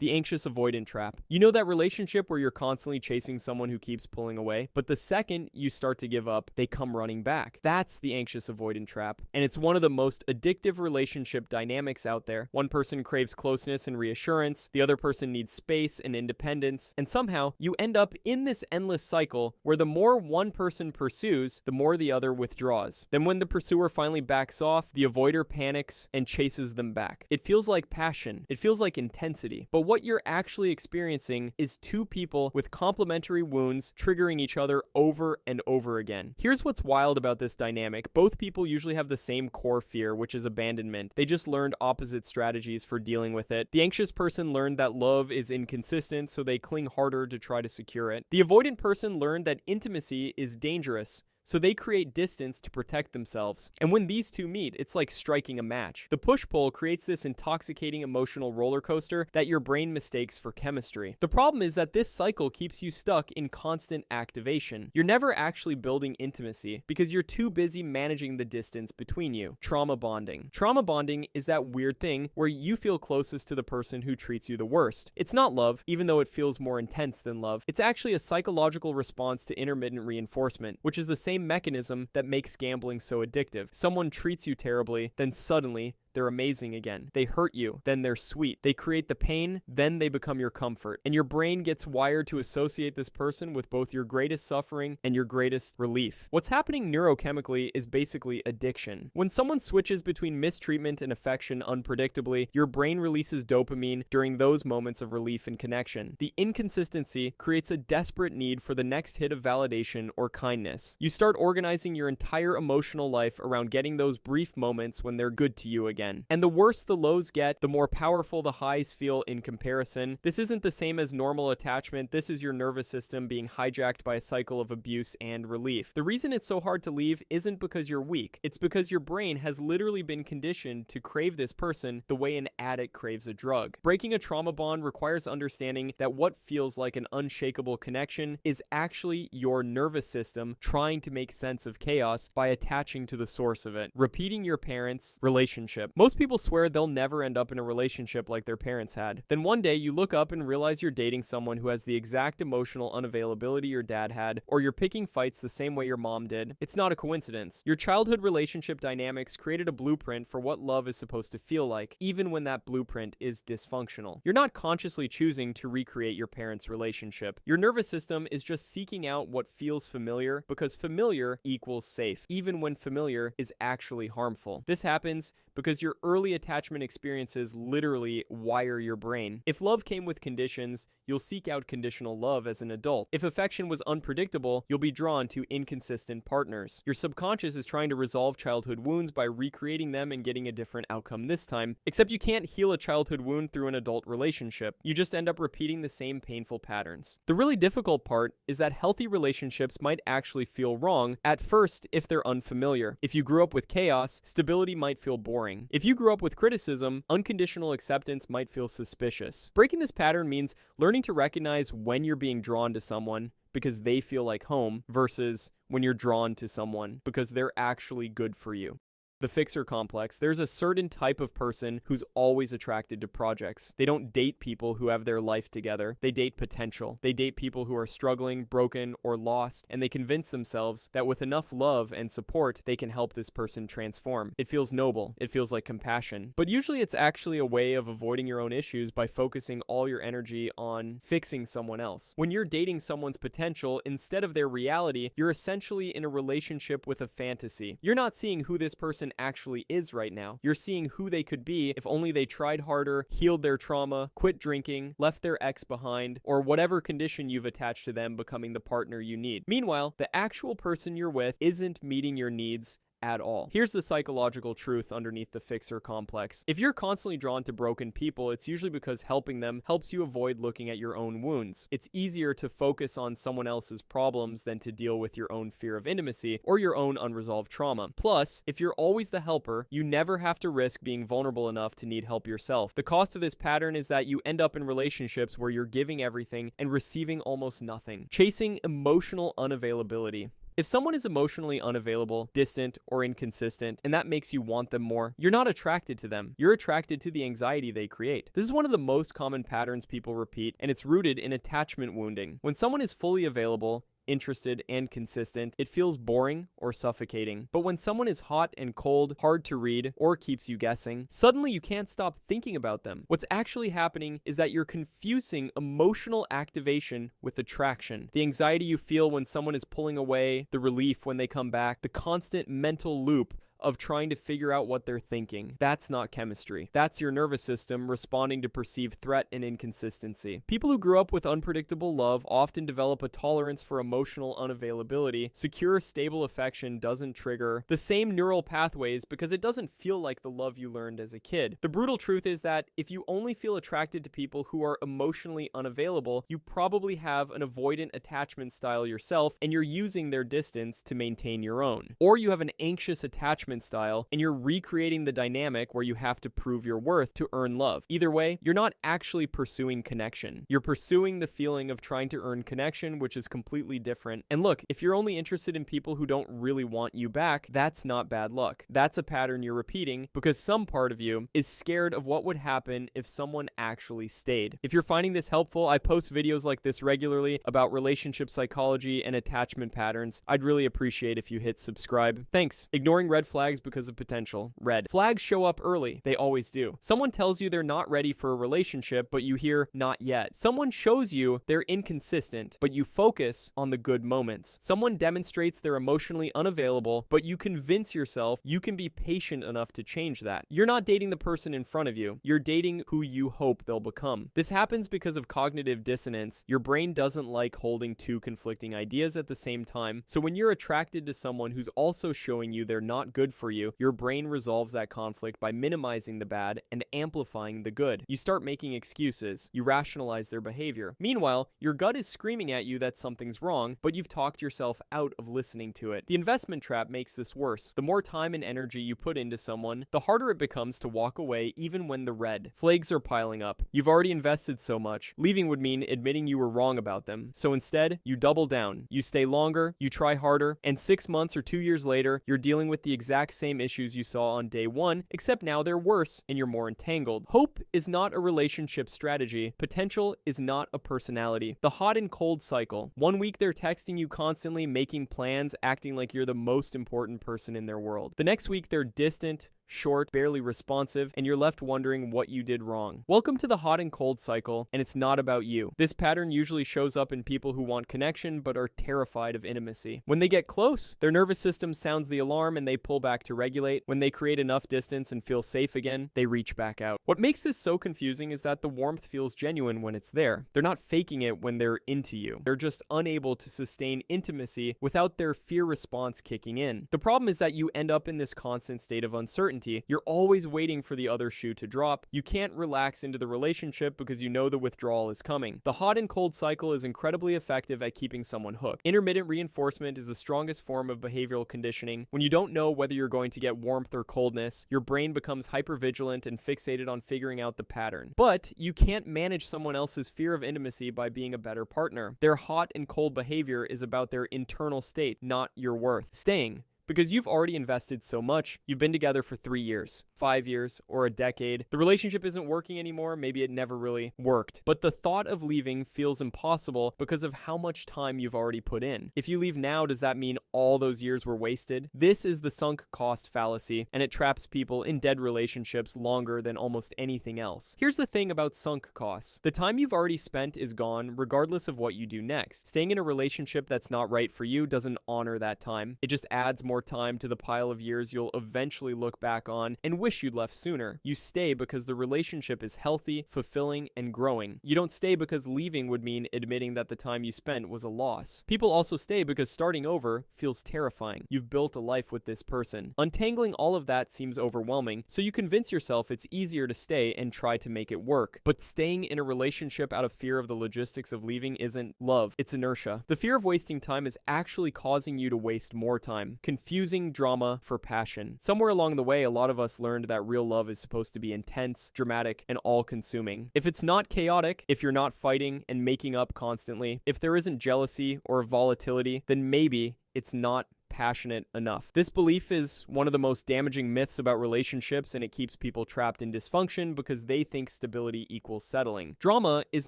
The anxious avoidant trap. You know that relationship where you're constantly chasing someone who keeps pulling away, but the second you start to give up, they come running back. That's the anxious avoidant trap, and it's one of the most addictive relationship dynamics out there. One person craves closeness and reassurance, the other person needs space and independence, and somehow you end up in this endless cycle where the more one person pursues, the more the other withdraws. Then when the pursuer finally backs off, the avoider panics and chases them back. It feels like passion. It feels like intensity. But what you're actually experiencing is two people with complementary wounds triggering each other over and over again. Here's what's wild about this dynamic. Both people usually have the same core fear, which is abandonment. They just learned opposite strategies for dealing with it. The anxious person learned that love is inconsistent, so they cling harder to try to secure it. The avoidant person learned that intimacy is dangerous, so they create distance to protect themselves. And when these two meet, it's like striking a match. The push-pull creates this intoxicating emotional roller coaster that your brain mistakes for chemistry. The problem is that this cycle keeps you stuck in constant activation. You're never actually building intimacy because you're too busy managing the distance between you. Trauma bonding. Trauma bonding is that weird thing where you feel closest to the person who treats you the worst. It's not love, even though it feels more intense than love. It's actually a psychological response to intermittent reinforcement, which is the same mechanism that makes gambling so addictive. Someone treats you terribly, then suddenly they're amazing again. They hurt you, then they're sweet. They create the pain, then they become your comfort. And your brain gets wired to associate this person with both your greatest suffering and your greatest relief. What's happening neurochemically is basically addiction. When someone switches between mistreatment and affection unpredictably, your brain releases dopamine during those moments of relief and connection. The inconsistency creates a desperate need for the next hit of validation or kindness. You start organizing your entire emotional life around getting those brief moments when they're good to you again. And the worse the lows get, the more powerful the highs feel in comparison. This isn't the same as normal attachment. This is your nervous system being hijacked by a cycle of abuse and relief. The reason it's so hard to leave isn't because you're weak. It's because your brain has literally been conditioned to crave this person the way an addict craves a drug. Breaking a trauma bond requires understanding that what feels like an unshakable connection is actually your nervous system trying to make sense of chaos by attaching to the source of it. Repeating your parents' relationship. Most people swear they'll never end up in a relationship like their parents had. Then one day you look up and realize you're dating someone who has the exact emotional unavailability your dad had, or you're picking fights the same way your mom did. It's not a coincidence. Your childhood relationship dynamics created a blueprint for what love is supposed to feel like, even when that blueprint is dysfunctional. You're not consciously choosing to recreate your parents' relationship. Your nervous system is just seeking out what feels familiar because familiar equals safe, even when familiar is actually harmful. This happens because your early attachment experiences literally wire your brain. If love came with conditions, you'll seek out conditional love as an adult. If affection was unpredictable, you'll be drawn to inconsistent partners. Your subconscious is trying to resolve childhood wounds by recreating them and getting a different outcome this time, except you can't heal a childhood wound through an adult relationship. You just end up repeating the same painful patterns. The really difficult part is that healthy relationships might actually feel wrong at first if they're unfamiliar. If you grew up with chaos, stability might feel boring. If you grew up with criticism, unconditional acceptance might feel suspicious. Breaking this pattern means learning to recognize when you're being drawn to someone because they feel like home versus when you're drawn to someone because they're actually good for you. The fixer complex. There's a certain type of person who's always attracted to projects. They don't date people who have their life together. They date potential. They date people who are struggling, broken, or lost, and they convince themselves that with enough love and support, they can help this person transform. It feels noble. It feels like compassion. But usually it's actually a way of avoiding your own issues by focusing all your energy on fixing someone else. When you're dating someone's potential instead of their reality, you're essentially in a relationship with a fantasy. You're not seeing who this person actually is right now. You're seeing who they could be if only they tried harder, healed their trauma, quit drinking, left their ex behind, or whatever condition you've attached to them becoming the partner you need. Meanwhile, the actual person you're with isn't meeting your needs at all. Here's the psychological truth underneath the fixer complex. If you're constantly drawn to broken people, it's usually because helping them helps you avoid looking at your own wounds. It's easier to focus on someone else's problems than to deal with your own fear of intimacy or your own unresolved trauma. Plus, if you're always the helper, you never have to risk being vulnerable enough to need help yourself. The cost of this pattern is that you end up in relationships where you're giving everything and receiving almost nothing. Chasing emotional unavailability. If someone is emotionally unavailable, distant, or inconsistent, and that makes you want them more, you're not attracted to them. You're attracted to the anxiety they create. This is one of the most common patterns people repeat, and it's rooted in attachment wounding. When someone is fully available, interested, and consistent, it feels boring or suffocating. But when someone is hot and cold, hard to read, or keeps you guessing, suddenly you can't stop thinking about them. What's actually happening is that you're confusing emotional activation with attraction. The anxiety you feel when someone is pulling away, the relief when they come back, the constant mental loop of trying to figure out what they're thinking. That's not chemistry. That's your nervous system responding to perceived threat and inconsistency. People who grew up with unpredictable love often develop a tolerance for emotional unavailability. Secure, stable affection doesn't trigger the same neural pathways because it doesn't feel like the love you learned as a kid. The brutal truth is that if you only feel attracted to people who are emotionally unavailable, you probably have an avoidant attachment style yourself, and you're using their distance to maintain your own. Or you have an anxious attachment style, and you're recreating the dynamic where you have to prove your worth to earn love. Either way, you're not actually pursuing connection. You're pursuing the feeling of trying to earn connection, which is completely different. And look, if you're only interested in people who don't really want you back, that's not bad luck. That's a pattern you're repeating because some part of you is scared of what would happen if someone actually stayed. If you're finding this helpful, I post videos like this regularly about relationship psychology and attachment patterns. I'd really appreciate if you hit subscribe. Thanks. Ignoring red flags because of potential. Red flags show up early. They always do. Someone tells you they're not ready for a relationship, but you hear not yet. Someone shows you they're inconsistent, but you focus on the good moments. Someone demonstrates they're emotionally unavailable, but you convince yourself you can be patient enough to change that. You're not dating the person in front of you. You're dating who you hope they'll become. This happens because of cognitive dissonance. Your brain doesn't like holding two conflicting ideas at the same time. So when you're attracted to someone who's also showing you they're not good for you, your brain resolves that conflict by minimizing the bad and amplifying the good. You start making excuses. You rationalize their behavior. Meanwhile, your gut is screaming at you that something's wrong, but you've talked yourself out of listening to it. The investment trap makes this worse. The more time and energy you put into someone, the harder it becomes to walk away even when the red flags are piling up. You've already invested so much. Leaving would mean admitting you were wrong about them. So instead, you double down. You stay longer, you try harder, and 6 months or 2 years later, you're dealing with the exact same issues you saw on day one, except now they're worse and you're more entangled. Hope is not a relationship strategy. Potential is not a personality. The hot and cold cycle. 1 week they're texting you constantly, making plans, acting like you're the most important person in their world. The next week they're distant, short, barely responsive, and you're left wondering what you did wrong. Welcome to the hot and cold cycle, and it's not about you. This pattern usually shows up in people who want connection but are terrified of intimacy. When they get close, their nervous system sounds the alarm and they pull back to regulate. When they create enough distance and feel safe again, they reach back out. What makes this so confusing is that the warmth feels genuine when it's there. They're not faking it when they're into you. They're just unable to sustain intimacy without their fear response kicking in. The problem is that you end up in this constant state of uncertainty. You're always waiting for the other shoe to drop. You can't relax into the relationship because you know the withdrawal is coming. The hot and cold cycle is incredibly effective at keeping someone hooked. Intermittent reinforcement is the strongest form of behavioral conditioning. When you don't know whether you're going to get warmth or coldness, your brain becomes hypervigilant and fixated on figuring out the pattern. But you can't manage someone else's fear of intimacy by being a better partner. Their hot and cold behavior is about their internal state, not your worth. Staying. Because you've already invested so much. You've been together for 3 years, 5 years, or a decade. The relationship isn't working anymore. Maybe it never really worked. But the thought of leaving feels impossible because of how much time you've already put in. If you leave now, does that mean all those years were wasted? This is the sunk cost fallacy, and it traps people in dead relationships longer than almost anything else. Here's the thing about sunk costs. The time you've already spent is gone regardless of what you do next. Staying in a relationship that's not right for you doesn't honor that time. It just adds more time to the pile of years you'll eventually look back on and wish you'd left sooner. You stay because the relationship is healthy, fulfilling, and growing. You don't stay because leaving would mean admitting that the time you spent was a loss. People also stay because starting over feels terrifying. You've built a life with this person. Untangling all of that seems overwhelming, so you convince yourself it's easier to stay and try to make it work. But staying in a relationship out of fear of the logistics of leaving isn't love, it's inertia. The fear of wasting time is actually causing you to waste more time. Confusion confusing drama for passion. Somewhere along the way, a lot of us learned that real love is supposed to be intense, dramatic, and all-consuming. If it's not chaotic, if you're not fighting and making up constantly, if there isn't jealousy or volatility, then maybe it's not passionate enough. This belief is one of the most damaging myths about relationships, and it keeps people trapped in dysfunction because they think stability equals settling. Drama is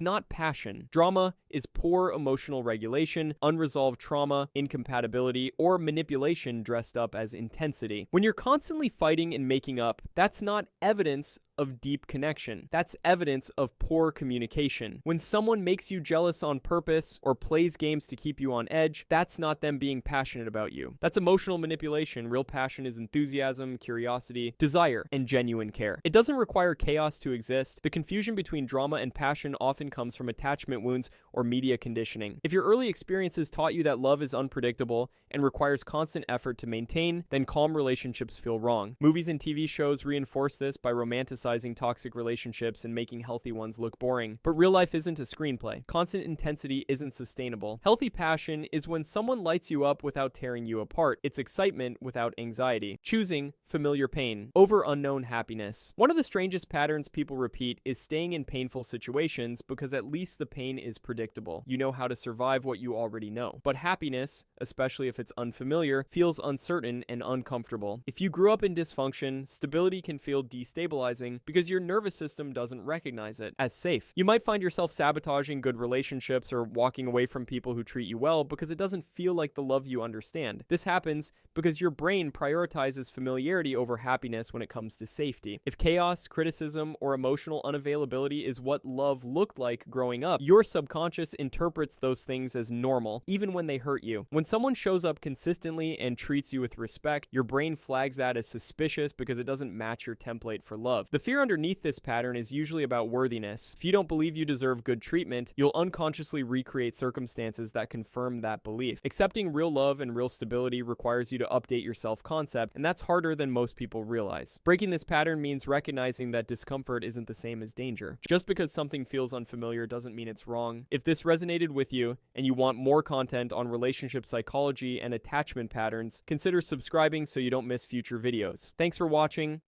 not passion. Drama is poor emotional regulation, unresolved trauma, incompatibility, or manipulation dressed up as intensity. When you're constantly fighting and making up, that's not evidence of deep connection. That's evidence of poor communication. When someone makes you jealous on purpose or plays games to keep you on edge, that's not them being passionate about you. That's emotional manipulation. Real passion is enthusiasm, curiosity, desire, and genuine care. It doesn't require chaos to exist. The confusion between drama and passion often comes from attachment wounds or media conditioning. If your early experiences taught you that love is unpredictable and requires constant effort to maintain, then calm relationships feel wrong. Movies and TV shows reinforce this by romanticizing toxic relationships and making healthy ones look boring. But real life isn't a screenplay. Constant intensity isn't sustainable. Healthy passion is when someone lights you up without tearing you apart. It's excitement without anxiety. Choosing familiar pain over unknown happiness. One of the strangest patterns people repeat is staying in painful situations because at least the pain is predictable. You know how to survive what you already know. But happiness, especially if it's unfamiliar, feels uncertain and uncomfortable. If you grew up in dysfunction, stability can feel destabilizing because your nervous system doesn't recognize it as safe. You might find yourself sabotaging good relationships or walking away from people who treat you well because it doesn't feel like the love you understand. This happens because your brain prioritizes familiarity over happiness when it comes to safety. If chaos, criticism, or emotional unavailability is what love looked like growing up, your subconscious interprets those things as normal, even when they hurt you. When someone shows up consistently and treats you with respect, your brain flags that as suspicious because it doesn't match your template for love. The fear underneath this pattern is usually about worthiness. If you don't believe you deserve good treatment, you'll unconsciously recreate circumstances that confirm that belief. Accepting real love and real stability requires you to update your self-concept, and that's harder than most people realize. Breaking this pattern means recognizing that discomfort isn't the same as danger. Just because something feels unfamiliar doesn't mean it's wrong. If this resonated with you and you want more content on relationship psychology and attachment patterns, consider subscribing so you don't miss future videos. Thanks for watching.